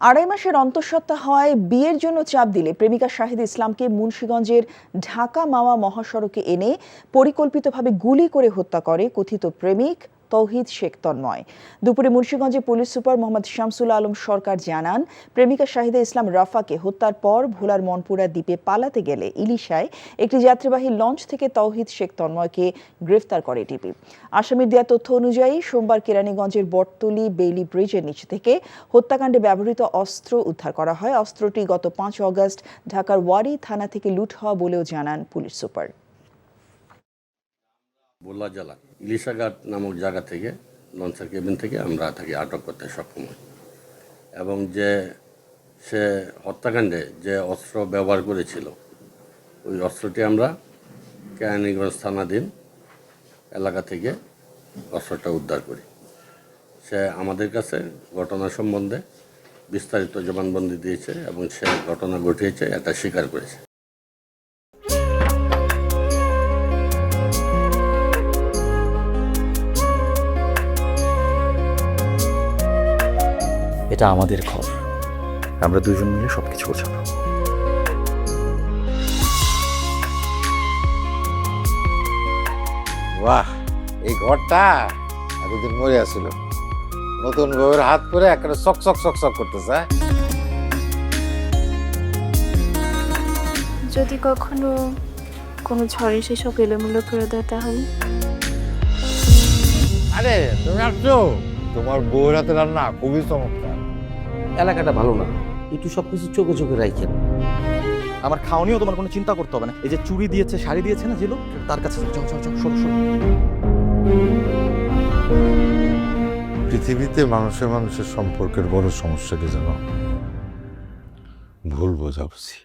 আড়াই মাসের অন্তঃসত্ত্বা হওয়ায় বিয়ের জন্য চাপ দিলে প্রেমিকা শাহিদ ইসলামকে মুন্সিগঞ্জের ঢাকা মাওয়া মহাসড়কে এনে পরিকল্পিতভাবে গুলি করে হত্যা করে কথিত প্রেমিক তৌহিদ শেখ তন্ময়। দুপুরে মুন্সিগঞ্জে পুলিশ সুপার মোহাম্মদ শামসুল আলম সরকার জানান, প্রেমিকা শাহিদা ইসলাম রাফাকে হত্যার পর ভোলার মনপুরা দ্বীপে পালাতে গেলে ইলিশায় একটি যাত্রীবাহী লঞ্চ থেকে তৌহিদ শেখ তন্ময়কে গ্রেফতার করে টিপি। আসামির দেওয়া তথ্য অনুযায়ী সোমবার কেরানীগঞ্জের বটতলী বেইলি ব্রিজের নিচ থেকে হত্যাকাণ্ডে ব্যবহৃত অস্ত্র উদ্ধার করা হয়। অস্ত্রটি গত 5 অগস্ট ঢাকার ওয়ারি থানা থেকে লুট হওয়া বলেও জানান পুলিশ সুপার। ভোলা জেলা ইলিশাঘাট নামক জায়গা থেকে লঞ্চের কেবিন থেকে আমরা তাকে আটক করতে সক্ষম হই এবং সে হত্যাকাণ্ডে যে অস্ত্র ব্যবহার করেছিল ওই অস্ত্রটি আমরা কেরানীগঞ্জ থানাধীন এলাকা থেকে অস্ত্রটা উদ্ধার করি। সে আমাদের কাছে ঘটনা সম্বন্ধে বিস্তারিত জবানবন্দি দিয়েছে এবং সে ঘটনা ঘটিয়েছে এটা স্বীকার করেছে। এটা আমাদের ঘর, আমরা দুজন মিলে সবকিছু গোছাবো। বাহ, এই ঘরটা এতদিন মরে আসছিল, নতুন বউয়ের হাত করে একটা চক চক চক চক করতেছে। যদি কখনো কোনো ঝড়ে সেসব এলোমেলো করে দেয় তাহলে? আরে তুমি আসছো, তোমার বউয়ের হাতে রান্না খুবই চমৎকার। এলাকাটা ভালো না, একটু সবকিছু চোখে চোখে রাখেন। আমার খাওয়ানিও তোমার কোনো চিন্তা করতে হবে না। এই যে চুড়ি দিয়েছে, শাড়ি দিয়েছে না যে লোক, তার কাছে চল চল চল, শোনো শোনো। পৃথিবীতে মানুষের মানুষের সম্পর্কের বড় সমস্যা কি জানো? ভুল বোঝাবুঝি।